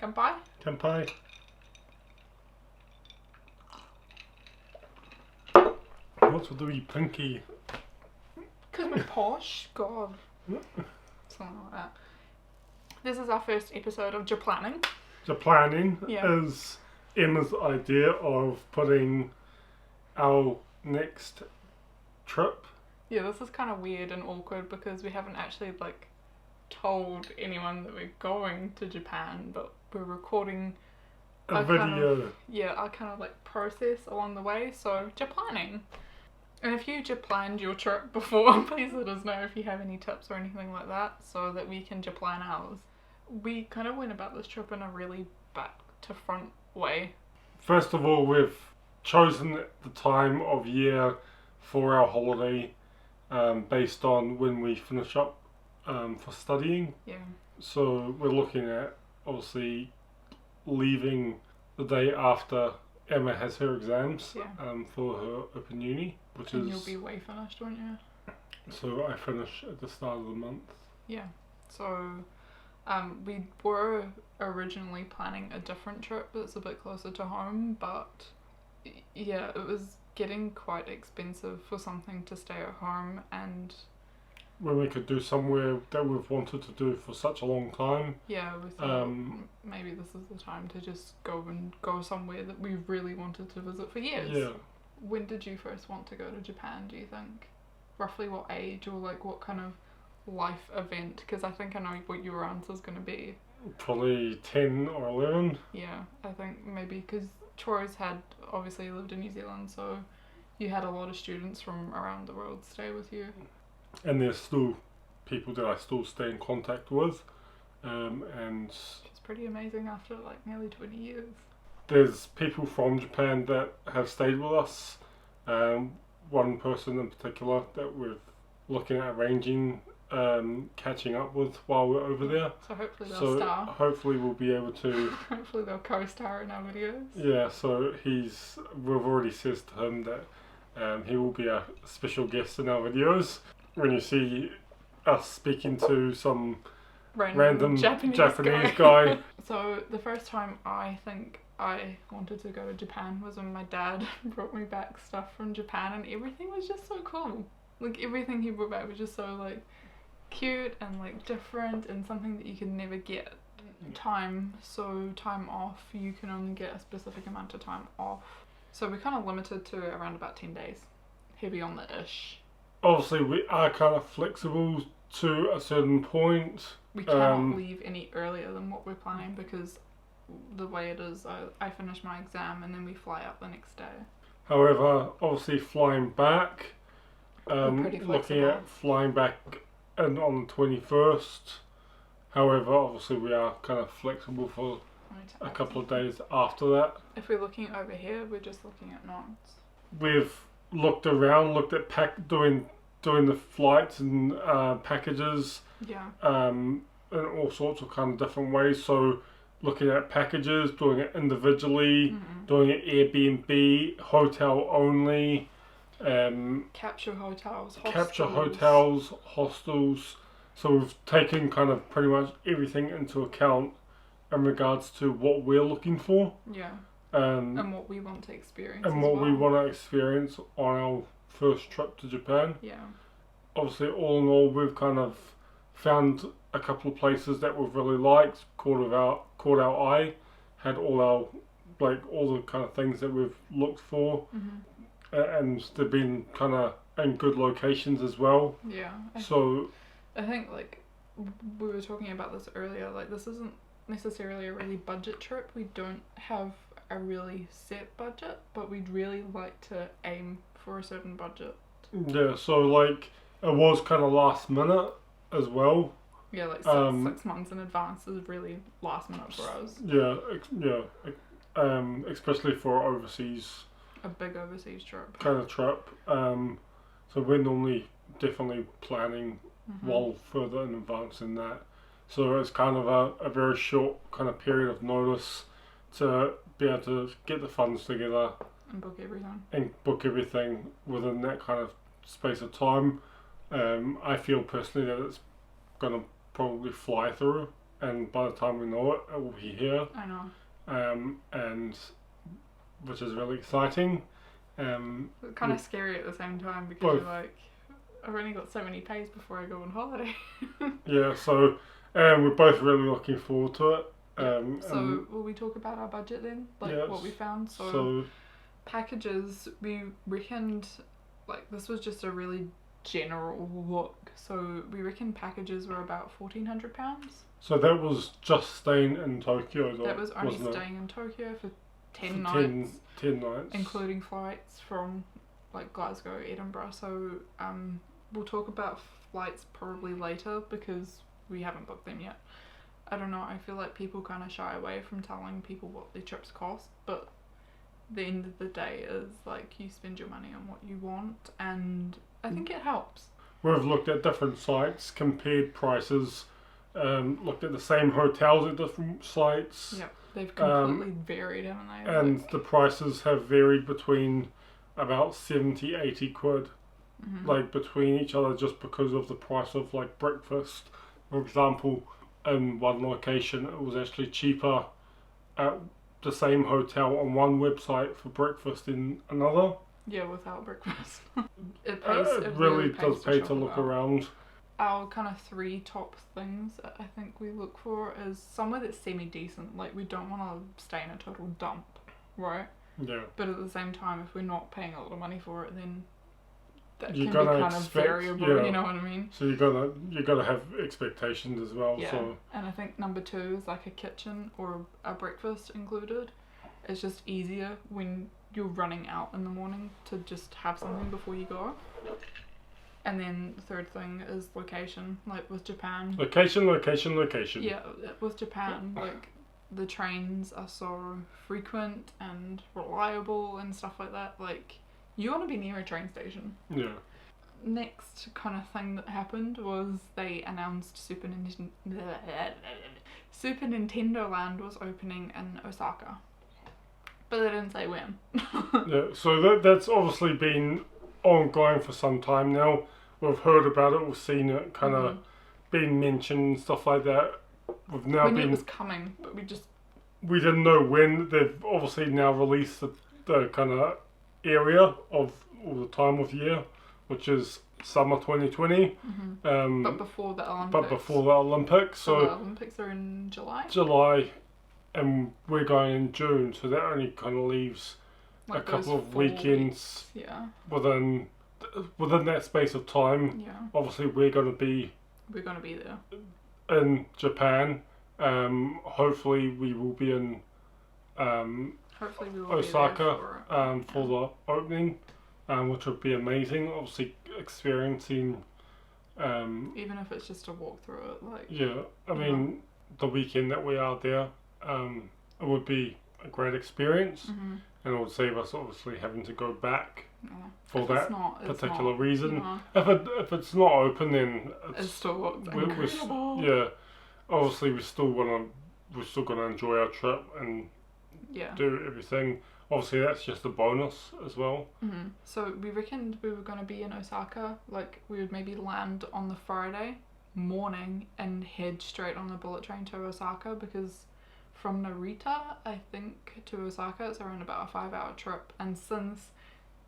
Kanpai? Kanpai. What's with the wee pinky? Because we're posh? God. Something like that. This is our first episode of Japlanning. Japlanning Yeah. is Emma's idea of putting our next trip. Yeah, this is kind of weird and awkward because we haven't actually told anyone that we're going to Japan, but we're recording A video. our kind of process along the way. So Japlanning. And if you Japlanned your trip before, please let us know if you have any tips or anything like that so that we can Japlan ours. We kind of went about this trip in a really back to front way. First of all, we've chosen the time of year for our holiday based on when we finish up for studying. Yeah. So we're looking at obviously leaving the day after Emma has her exams for her open uni, And you'll be way finished, won't you? So I finish at the start of the month. Yeah. So we were originally planning a different trip that's a bit closer to home, but yeah, it was getting quite expensive for something to stay at home, and when we could do somewhere that we've wanted to do for such a long time. Yeah, we thought maybe this is the time to just go somewhere that we really wanted to visit for years. Yeah. When did you first want to go to Japan, do you think? Roughly what age, or what kind of life event? Because I think I know what your answer's going to be. Probably 10 or 11. Yeah, I think maybe because Troy's had obviously lived in New Zealand, so you had a lot of students from around the world stay with you. And there's still people that I still stay in contact with, and it's pretty amazing after nearly 20 years. There's people from Japan that have stayed with us. One person in particular that we're looking at arranging catching up with while we're over there. So hopefully they'll star. Hopefully we'll be able to. Hopefully they'll co-star in our videos. Yeah, so we've already said to him that he will be a special guest in our videos. When you see us speaking to some random Japanese guy. So the first time I think I wanted to go to Japan was when my dad brought me back stuff from Japan, and everything was just so cool. Everything he brought back was just so cute and different, and something that you could never get time off. You can only get a specific amount of time off. So we're kind of limited to around about 10 days. Heavy on the ish. Obviously, we are kind of flexible to a certain point. We cannot leave any earlier than what we're planning because the way it is, I finish my exam and then we fly out the next day. However, obviously flying back, looking at flying back on the 21st. However, obviously we are kind of flexible for a couple of days after that. If we're looking over here, we're just looking at notes. We've looked around, looked at doing the flights and packages. Yeah. In all sorts of kind of different ways. So looking at packages, doing it individually, doing it Airbnb, hotel only. Capture hotels, hostels. So we've taken kind of pretty much everything into account in regards to what we're looking for. Yeah. And what we want to experience. And what we want to experience on our first trip to Japan. Yeah. Obviously, all in all, we've kind of found a couple of places that we've really liked, caught our eye, had all the kind of things that we've looked for, and they've been kind of in good locations as well. Yeah. I think we were talking about this earlier. This isn't necessarily a really budget trip. We don't have a really set budget, but we'd really like to aim for a certain budget. Yeah. So it was kind of last minute as well. Yeah, 6 months in advance is really last minute for us. Yeah, especially for a big overseas trip. Kind of trip. So we're normally definitely planning well further in advance than that. So it's kind of a very short kind of period of notice to be able to get the funds together and book everything within that kind of space of time. I feel personally that it's going to probably fly through and by the time we know it, it will be here. I know. And which is really exciting. It's kind of scary at the same time because both. you're like, I've only got so many days before I go on holiday. Yeah, so we're both really looking forward to it. So will we talk about our budget then? Like yes, what we found? So packages, we reckoned, like this was just a really general look. So we reckoned packages were about £1,400. So that was just staying in Tokyo, though, That was only wasn't staying in Tokyo for 10 it? nights. 10 nights. Including flights from like Glasgow, Edinburgh. So we'll talk about flights probably later because we haven't booked them yet. I don't know, I feel like people kind of shy away from telling people what their trips cost, but the end of the day is like you spend your money on what you want, and I think it helps. We've looked at different sites, compared prices, looked at the same hotels at different sites. Yep, they've completely varied, haven't they? And the prices have varied between about 70, 80 quid, like between each other, just because of the price of like breakfast. For example, in one location it was actually cheaper at the same hotel on one website for breakfast in another. Yeah, without breakfast. It really does pay to shop look about. around. Our kind of 3 top things that I think we look for is somewhere that's semi-decent. Like, we don't want to stay in a total dump, right? Yeah. But at the same time, if we're not paying a lot of money for it, then that You're can be gonna kind of expect- variable, yeah. you know what I mean? So you gotta have expectations as well. Yeah. So And I think number 2 is like a kitchen or a breakfast included. It's just easier when you're running out in the morning to just have something before you go. And then the third thing is location, like with Japan. location. Yeah, with Japan, like the trains are so frequent and reliable and stuff like that. Like, you want to be near a train station. Yeah. Next kind of thing that happened was they announced Super Nintendo Land was opening in Osaka. But they didn't say when. Yeah. So that's obviously been ongoing for some time now. We've heard about it, we've seen it kind of being mentioned and stuff like that. We've now We knew it was coming, but we didn't know when. They've obviously now released the kind of area of all the time of year, which is summer 2020. but before the Olympics. So the Olympics are in July, and we're going in June, so that only kind of leaves like a couple those of 4 weekends weeks. Yeah. within that space of time. Yeah. Obviously, we're going to be there. in Japan. Hopefully, we will be in Hopefully we will Osaka be there for the opening, which would be amazing. Obviously, experiencing. even if it's just a walk through it, like. Yeah, I mean, the weekend that we are there, it would be a great experience, and it would save us obviously having to go back for if that particular reason. If it's not open, then it still looks we're incredible. yeah, obviously we're still gonna enjoy our trip and do everything. Obviously, that's just a bonus as well. So we reckoned we were going to be in Osaka, like we would maybe land on the Friday morning and head straight on the bullet train to Osaka, because from Narita, I think, to Osaka it's around about a 5-hour trip, and since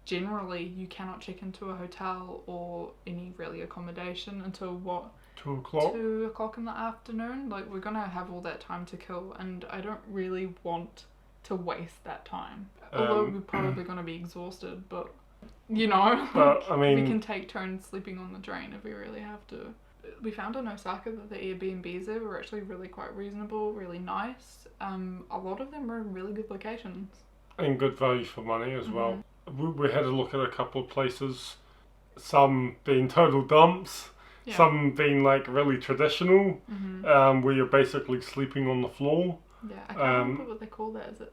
generally you cannot check into a hotel or any really accommodation until 2 o'clock in the afternoon, like we're gonna have all that time to kill, and I don't really want to waste that time. Although we're probably gonna be exhausted, but you know, but I mean, we can take turns sleeping on the train if we really have to. We found in Osaka that the Airbnbs there were actually really quite reasonable, really nice. A lot of them were in really good locations. And good value for money as well. We had a look at a couple of places, some being total dumps, some being like really traditional, where you're basically sleeping on the floor. Yeah, I can't remember what they call that. Is it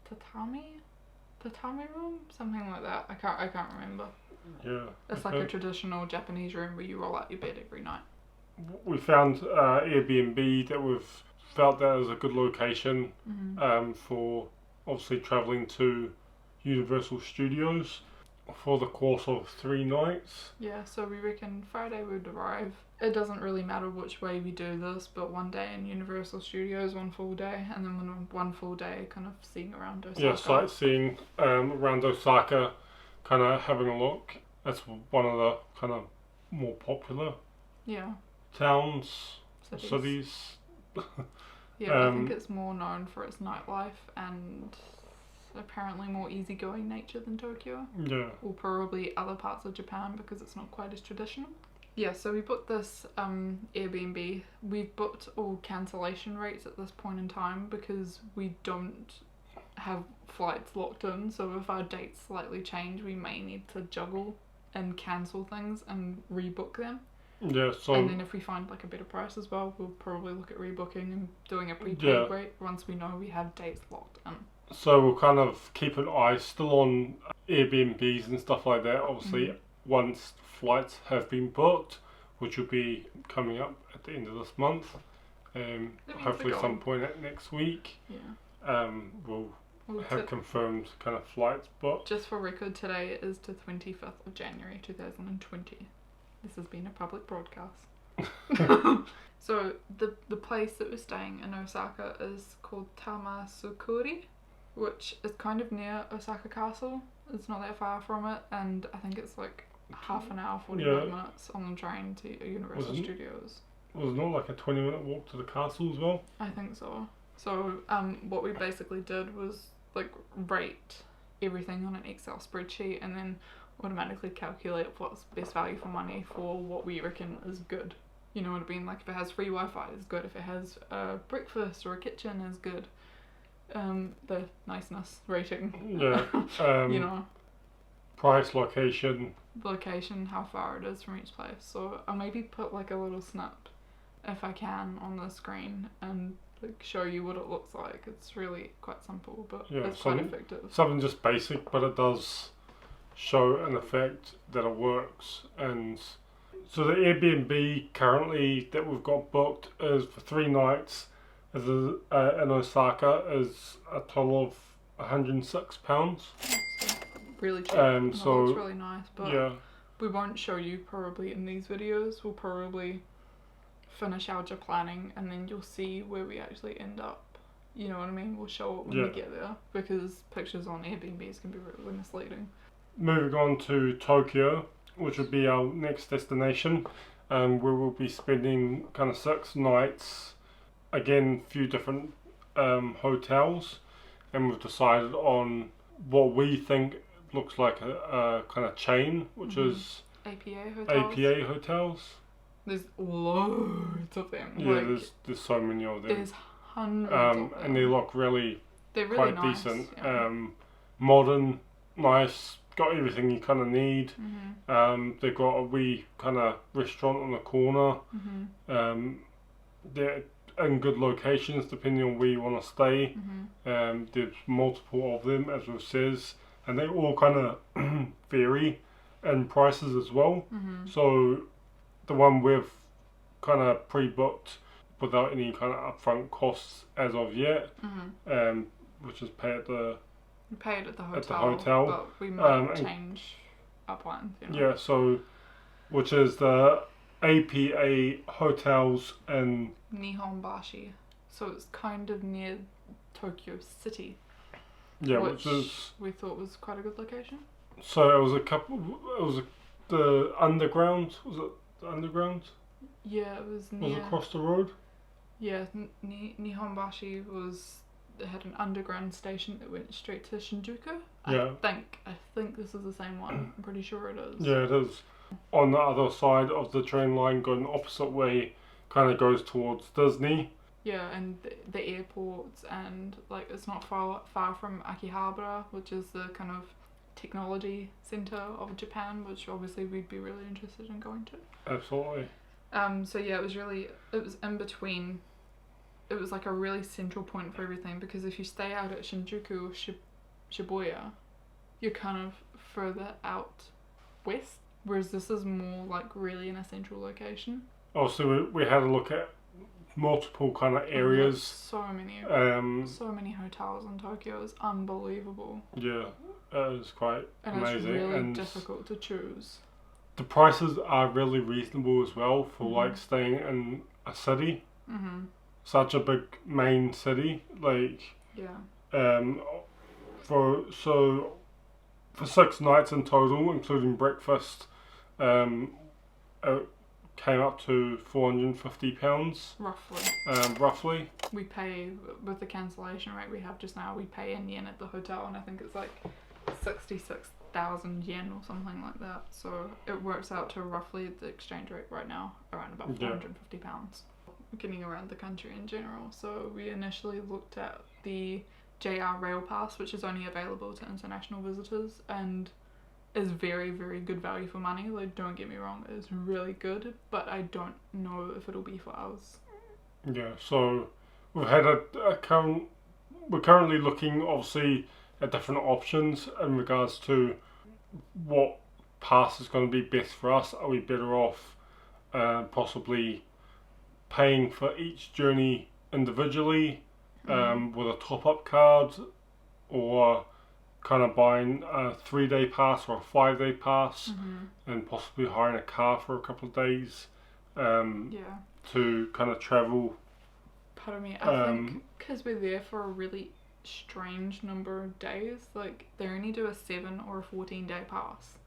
tatami room? Something like that. I can't remember. Yeah. It's like a traditional Japanese room where you roll out your bed every night. We found Airbnb that we've felt that is a good location for obviously travelling to Universal Studios. for the course of 3 nights. Yeah, so we reckon Friday would arrive. It doesn't really matter which way we do this, but one day in Universal Studios, one full day, and then one full day kind of seeing around Osaka. Yeah, sightseeing around Osaka, kind of having a look. That's one of the kind of more popular towns, cities. Yeah, I think it's more known for its nightlife and apparently more easygoing nature than Tokyo. Yeah. Or probably other parts of Japan because it's not quite as traditional. Yeah, so we booked this Airbnb. We've booked all cancellation rates at this point in time because we don't have flights locked in. So if our dates slightly change, we may need to juggle and cancel things and rebook them. Yeah, so... And then if we find like a better price as well, we'll probably look at rebooking and doing a prepaid rate once we know we have dates locked in. So we'll kind of keep an eye still on Airbnbs and stuff like that. Obviously, once flights have been booked, which will be coming up at the end of this month, hopefully some point next week. Yeah. We'll have confirmed kind of flights booked. Just for record, today is the 25th of January 2020. This has been a public broadcast. So the place that we're staying in Osaka is called Tamasukuri, which is kind of near Osaka Castle. It's not that far from it, and I think it's like half an hour, 45 minutes on the train to Universal Studios. Was it not like a 20-minute walk to the castle as well? I think so. So what we basically did was like rate everything on an Excel spreadsheet and then automatically calculate what's best value for money for what we reckon is good. You know what I mean? Like if it has free Wi-Fi is good. If it has a breakfast or a kitchen is good. The niceness rating. Yeah. You know. Price, location, how far it is from each place. So I'll maybe put like a little snip if I can on the screen and like show you what it looks like. It's really quite simple, but it's quite effective. Something just basic, but it does show an effect that it works. And so the Airbnb currently that we've got booked is for 3 nights in Osaka is a total of £106. Really cheap. So it's really nice, but we won't show you probably in these videos. We'll probably finish our Japlanning and then you'll see where we actually end up. You know what I mean? We'll show it when we get there because pictures on Airbnbs can be really misleading. Moving on to Tokyo, which would be our next destination, where we'll be spending kind of 6 nights. Again, a few different hotels, and we've decided on what we think looks like a kind of chain, which is APA hotels. There's loads of them. Yeah, there's so many of them. There's hundreds of them. And they look they're really quite nice, decent. Yeah. Modern, nice, got everything you kind of need. They've got a wee kind of restaurant on the corner. They're in good locations depending on where you want to stay. There's multiple of them, as we've says, and they all kind of vary in prices as well. So the one we've kind of pre-booked without any kind of upfront costs as of yet, which is paid at the hotel. But we might change our plans. You know? Yeah, so which is the APA hotels in Nihonbashi. So it's kind of near Tokyo City. Yeah, which is we thought was quite a good location. So it was the underground. Was it the underground? Yeah, it was near. Was it across the road? Yeah, Nihonbashi had an underground station that went straight to Shinjuku. Yeah. I think this is the same one. I'm pretty sure it is. Yeah, it is. On the other side of the train line, going the opposite way, kind of goes towards Disney. Yeah, and the airports, and like it's not far from Akihabara, which is the kind of technology center of Japan, which obviously we'd be really interested in going to. Absolutely. So yeah, it was in between. It was like a really central point for everything, because if you stay out at Shinjuku or Shibuya, you're kind of further out west, whereas this is more like really in a central location. Oh, so we had a look at multiple kind of areas. So many hotels in Tokyo. It's unbelievable. Yeah, It is quite and amazing. it's really and difficult to choose. the prices are really reasonable as well for Mhm. like staying in a city, Mhm. such a big main city. Like Yeah. um, for 6 nights in total, including breakfast, it came up to £450, Roughly. roughly. We pay with the cancellation rate we have just now. We pay in yen at the hotel, and I think it's like 66,000 yen or something like that. So it works out to roughly at the exchange rate right now around about £450. Getting around the country in general. So we initially looked at the JR Rail Pass, which is only available to international visitors and is very, very good value for money. Like, don't get me wrong, it is really good, but I don't know if it'll be for us. Yeah, so we've had we're currently looking obviously at different options in regards to what pass is going to be best for us. Are we better off possibly paying for each journey individually with a top-up card, or kind of buying a 3-day pass or a 5-day pass and possibly hiring a car for a couple of days to kind of travel. Pardon me, I think because we're there for a really strange number of days, like they only do a 7 or a 14-day pass.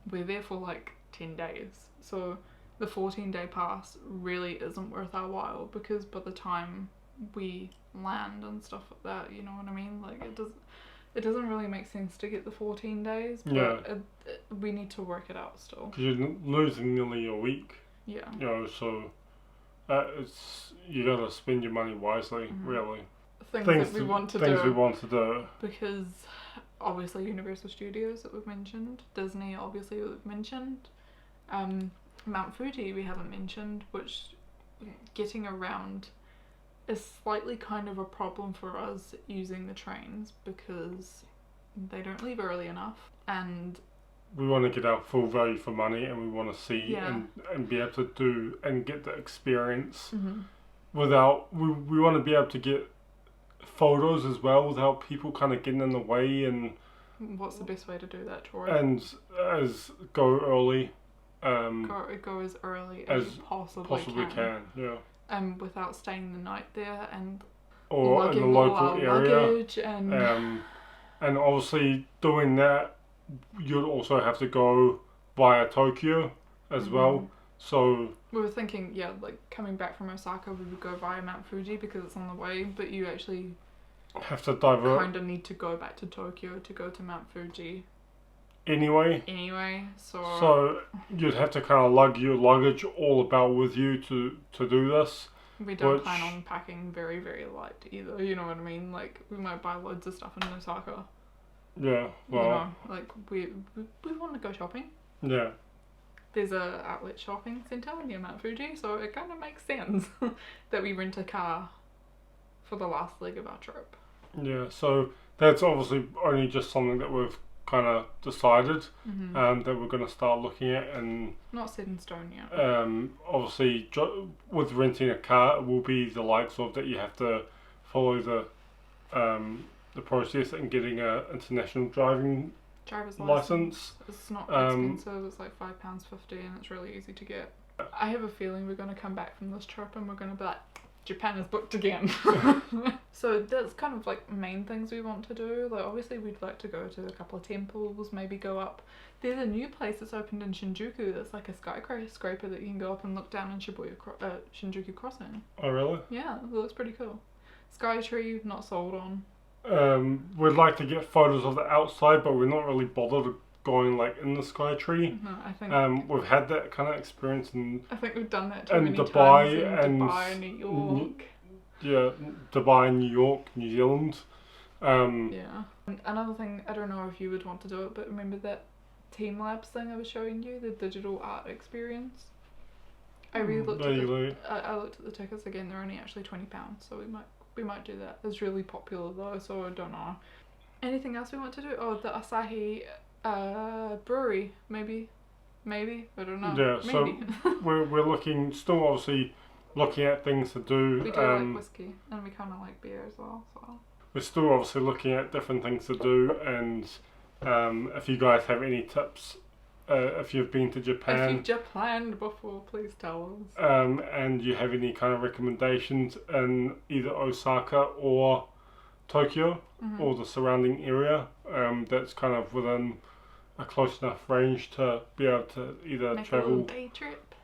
We're there for like 10 days, so the 14-day pass really isn't worth our while, because by the time we land and stuff like that, you know what I mean, like it doesn't really make sense to get the 14 days, but we need to work it out still. Because you're losing nearly a week. Yeah. You know, so you gotta spend your money wisely, really. Things that we want to do. Because obviously Universal Studios that we've mentioned, Disney obviously we've mentioned, Mount Fuji we haven't mentioned, which getting around is slightly kind of a problem for us using the trains because they don't leave early enough, and we want to get our full value for money, and we want to see and be able to do and get the experience without we want to be able to get photos as well without people kind of getting in the way. And what's the best way to do that, Troy? And go early. Go as early as you possibly can. Yeah. Without staying the night there and or in the local area. And obviously doing that, you'd also have to go via Tokyo as well. So we were thinking, like coming back from Osaka, we would go via Mount Fuji because it's on the way, but you actually have to divert. Kind of need to go back to Tokyo to go to Mount Fuji. Anyway, so you'd have to kind of lug your luggage all about with you to do this. We don't plan on packing very, very light either, you know what I mean? Like, we might buy loads of stuff in Osaka. Yeah, well... You know, like, we want to go shopping. Yeah. There's a outlet shopping centre near Mount Fuji, so it kind of makes sense that we rent a car for the last leg of our trip. Yeah, so that's obviously only just something that we've kind of decided that we're going to start looking at, and not set in stone yet. Obviously with renting a car, it will be the likes of that you have to follow the process in getting a international driver's license. It's not expensive, it's like £5.50 and it's really easy to get. I have a feeling we're going to come back from this trip and we're going to be like, Japan is booked again. So that's kind of like main things we want to do. Like, obviously we'd like to go to a couple of temples, maybe go up. There's a new place that's opened in Shinjuku that's like a skyscraper that you can go up and look down in Shinjuku Crossing. Oh really? Yeah, it looks pretty cool. Skytree, not sold on. We'd like to get photos of the outside, but we're not really bothered going like in the Skytree. No, I think we've had that kind of experience I think we've done that too many Dubai times in and Dubai, New York. Dubai, New York, New Zealand. Yeah. And another thing, I don't know if you would want to do it, but remember that Team Labs thing I was showing you, the digital art experience? I really looked I looked at the tickets again. They're only actually £20, so we might do that. It's really popular though, so I don't know. Anything else we want to do? Oh, the Asahi brewery, maybe, I don't know. Yeah, maybe. So we're still obviously looking at things to do. We do like whiskey, and we kind of like beer as well. So we're still obviously looking at different things to do, and If you guys have any tips, if you've been to Japan, if you've Japlanned before, please tell us. and you have any kind of recommendations in either Osaka or Tokyo or the surrounding area, that's kind of within a close enough range to be able to either Make travel. a little day trip.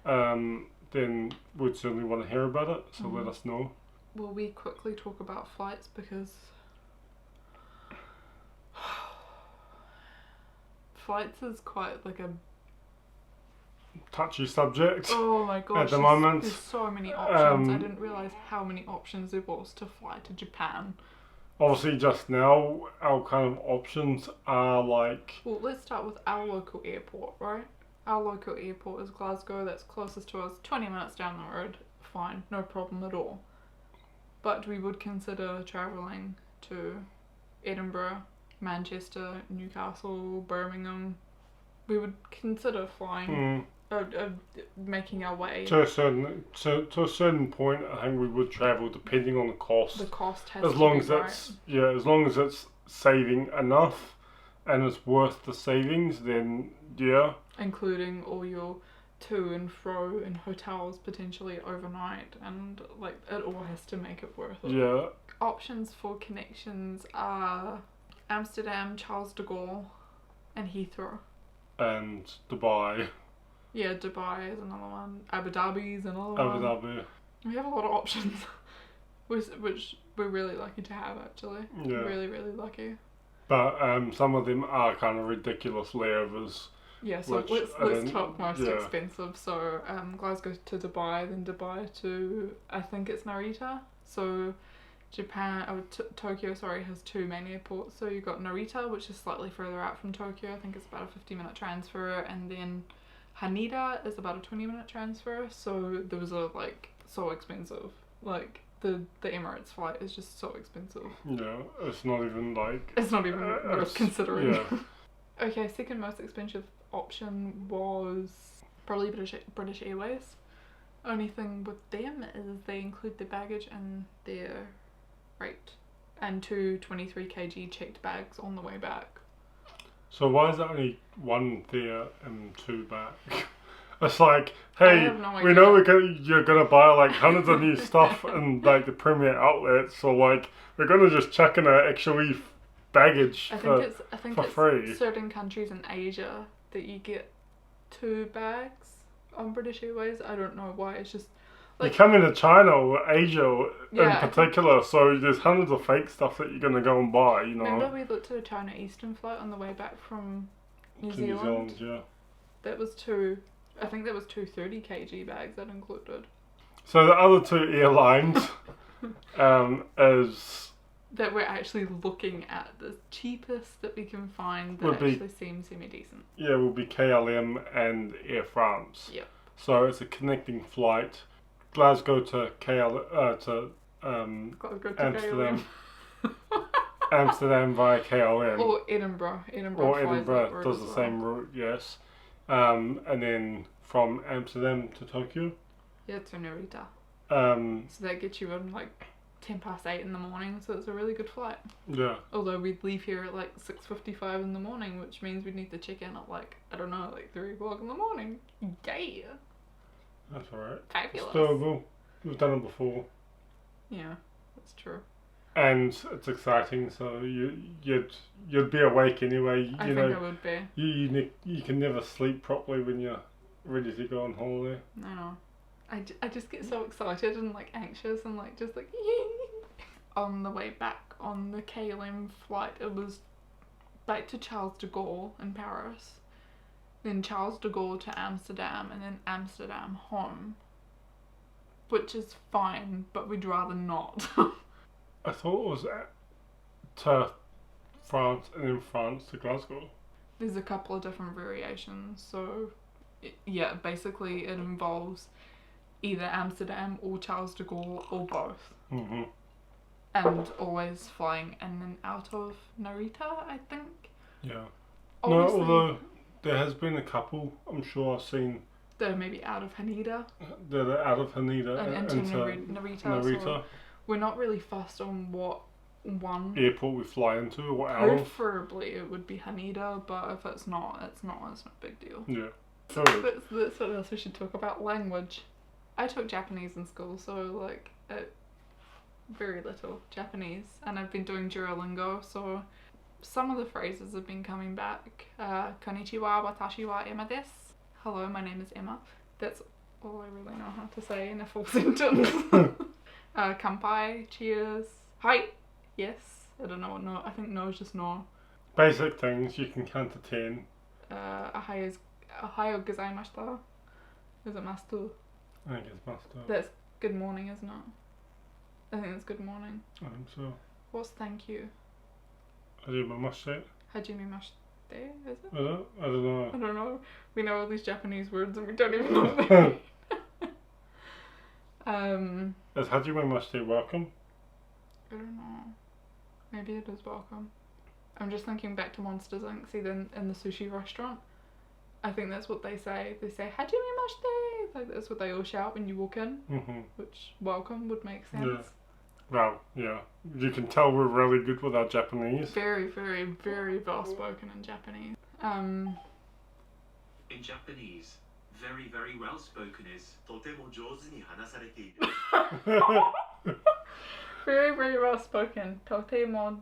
Then we'd certainly want to hear about it. So let us know. Will we quickly talk about flights, because flights is quite like a Touchy subject. oh my gosh, at the moment. there's so many options. I didn't realise how many options there was to fly to Japan. Obviously, just now our kind of options are like. Well, let's start with our local airport, right? Our local airport is Glasgow. That's closest to us, 20 minutes down the road. Fine, no problem at all. But we would consider travelling to Edinburgh, Manchester, Newcastle, Birmingham. We would consider flying, making our way. To a certain point, I think we would travel depending on the cost. The cost has as to long be as right. it's as long as it's saving enough, and it's worth the savings, then yeah. Including all your to and fro in hotels potentially overnight, and like it all has to make it worth it. Yeah. Options for connections are Amsterdam, Charles de Gaulle, and Heathrow. And Dubai. Yeah, Dubai is another one. Abu Dhabi is another Abu one. Dhabi. We have a lot of options, which we're really lucky to have, actually. Yeah. Really, really lucky. But some of them are kind of ridiculous layovers. Yeah, so let's talk most expensive. So Glasgow to Dubai, then Dubai to, I think it's Narita. So Japan, Tokyo, has two main airports. So you've got Narita, which is slightly further out from Tokyo. I think it's about a 50-minute transfer. And then Haneda is about a 20-minute transfer. So those are like so expensive. Like the Emirates flight is just so expensive. Yeah, it's not even like... It's not even worth considering. Yeah. Okay, second most expensive option was probably British Airways. Only thing with them is they include their baggage and their rate, and two 23 kg checked bags on the way back. So why is there only one there and two back? It's like, hey, we know you're gonna buy like hundreds of new stuff in like the premier outlets, so like we're gonna just chuck in actually baggage for free. Certain countries in Asia that you get two bags on British Airways. I don't know why. It's just like, you come into China or Asia in particular, so there's hundreds of fake stuff that you're gonna go and buy. You know. Remember we looked at a China Eastern flight on the way back from New Zealand. Yeah. That was two. I think that was two 30 kg bags that included. So the other two airlines is that we're actually looking at the cheapest that we can find that actually seems semi-decent. Yeah, will be KLM and Air France. Yep. So it's a connecting flight, Glasgow to Amsterdam. Amsterdam via KLM. Or Edinburgh. Edinburgh does the same route, yes. And then from Amsterdam to Tokyo. Yeah, to Narita. So that gets you in like 8:10 in the morning, so it's a really good flight. Yeah. Although we'd leave here at like 6:55 in the morning, which means we'd need to check in at like, I don't know, like 3 o'clock in the morning. Yeah. That's alright. Fabulous. It's doable. We've done it before. Yeah, that's true. And it's exciting, so you'd be awake anyway. I think I would be. You can never sleep properly when you're ready to go on holiday. No. I just get so excited and like anxious and like just like on the way back on the KLM flight, it was back to Charles de Gaulle in Paris, then Charles de Gaulle to Amsterdam, and then Amsterdam home, which is fine, but we'd rather not. I thought it was to France and then France to Glasgow. There's a couple of different variations, so basically it involves either Amsterdam or Charles de Gaulle or both. Mm-hmm. And always flying in and out of Narita, I think. Yeah. Obviously, no, although there has been a couple, I'm sure I've seen. That are maybe out of Haneda. That are out of Haneda and into Narita. So we're not really fussed on what one. airport we fly into or out of. Preferably it would be Haneda, but if it's not, it's not a big deal. Yeah. So That's what else we should talk about. Language. I took Japanese in school, so like very little Japanese, and I've been doing Duolingo, so some of the phrases have been coming back. Konnichiwa, watashi wa Emma desu. Hello, my name is Emma. That's all I really know how to say in a full sentence. Kanpai, cheers. Hi, yes. I don't know what no. I think no is just no. basic things, you can count to 10. Ohayo gozaimashita. Is it master? I think it's master. That's good morning, isn't it? I think that's good morning. I think so. What's thank you? Hajimemashite. Hajimemashite, is it? I don't know. I don't know. We know all these Japanese words and we don't even know what they mean. Is Hajimemashite welcome? I don't know. Maybe it is welcome. I'm just thinking back to Monsters Inc. See, then in the sushi restaurant, I think that's what they say. They say Hajimemashite. Like that's what they all shout when you walk in. Mm-hmm. Which welcome would make sense. Yeah. Well, yeah. You can tell we're really good with our Japanese. Very, very, very well spoken in Japanese. In Japanese, very, very well spoken is とても上手に話されている. Very, very well spoken. Totemo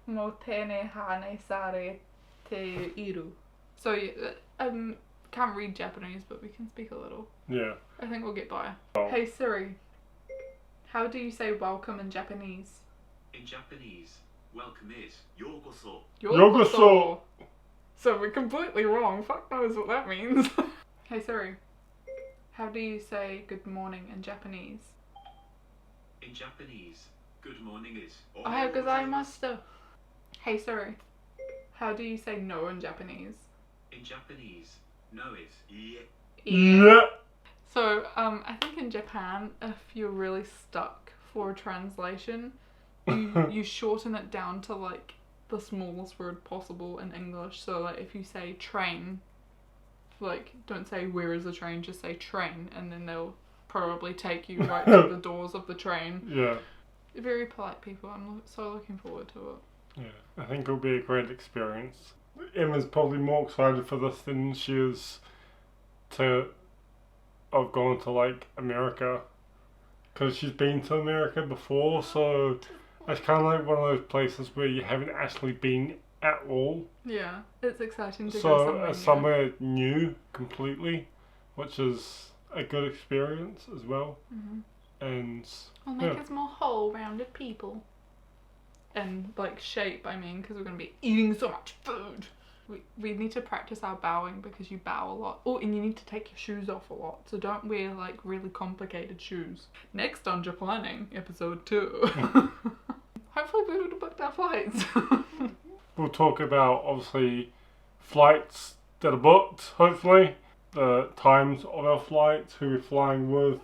motene hane sare te iru. So, can't read Japanese, but we can speak a little. Yeah. I think we'll get by. Oh. Hey Siri, how do you say welcome in Japanese? In Japanese, welcome is ようこそ. Yokoso. So we're completely wrong. Fuck knows what that means. Hey Siri, how do you say good morning in Japanese? In Japanese, good morning is おはようございます. Hey Siri, how do you say no in Japanese? In Japanese, no is いいえ. Yeah. So, I think in Japan, if you're really stuck for a translation, you shorten it down to like the smallest word possible in English. So like if you say train, like don't say where is the train, just say train, and then they'll probably take you right to the doors of the train. Yeah. Very polite people. I'm so looking forward to it. Yeah. I think it'll be a great experience. Emma's probably more excited for this than she is of going to like America, because she's been to America before, so it's kind of like one of those places where you haven't actually been at all. Yeah, it's exciting to go So somewhere it's new. somewhere new completely, which is a good experience as well. Mm-hmm. And We'll make us more whole-rounded people. And like shape, I mean, because we're going to be eating so much food. We need to practice our bowing because you bow a lot. Oh, and you need to take your shoes off a lot. So don't wear like really complicated shoes. Next on Japlanning, episode 2. Hopefully we would have booked our flights. we'll talk about obviously flights that are booked, hopefully, the times of our flights, who we're flying with,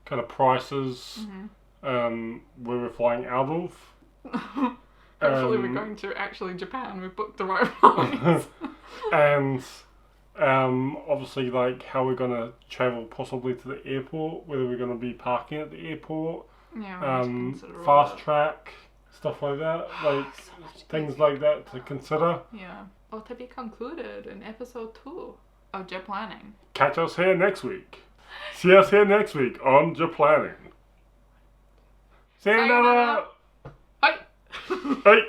kind of prices, where we're flying out of. Hopefully we're going to actually Japan. We've booked the right flights. And obviously like how we're going to travel possibly to the airport, whether we're going to be parking at the airport, Yeah, we need to consider all fast that. track, stuff like that, like things like that to consider. Yeah. Or to be concluded in episode 2 of Japlanning. Catch us here next week. See us here next week on Japlanning. Sayonara! Bye! Hey!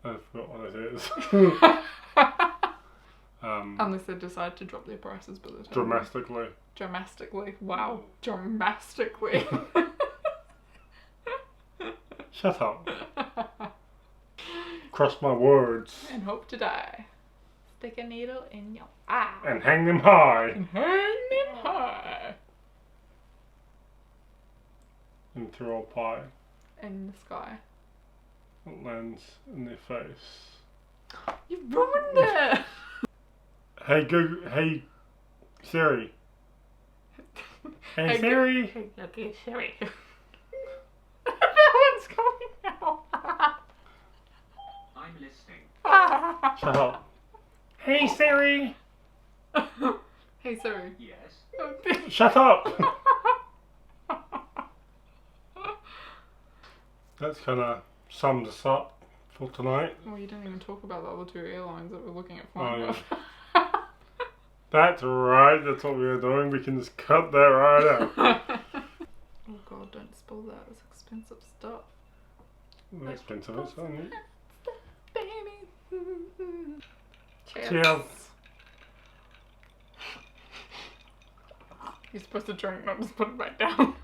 I forgot what it is. Unless they decide to drop their prices by the time. Dramatically. Dramatically. Wow. Dramatically. Shut up. Cross my words. And hope to die. Stick a needle in your eye. And hang them high. And hang them high. And throw a pie. In the sky. That lands in their face. You ruined it! Hey Google. Hey Siri. Hey, Hey, Siri. Okay, Siri. That one's coming out. I'm listening. Shut up. Hey Siri. Hey Siri. Yes. Shut up. That's kind of summed us up for tonight. Well, you didn't even talk about the other two airlines that we're looking at Oh, flying yeah. with. That's right, that's what we were doing. We can just cut that right out. Oh god, don't spill that. It's expensive stuff. Well, expensive, it's only. Baby. Cheers. Cheers. You're supposed to drink, not just put it back down.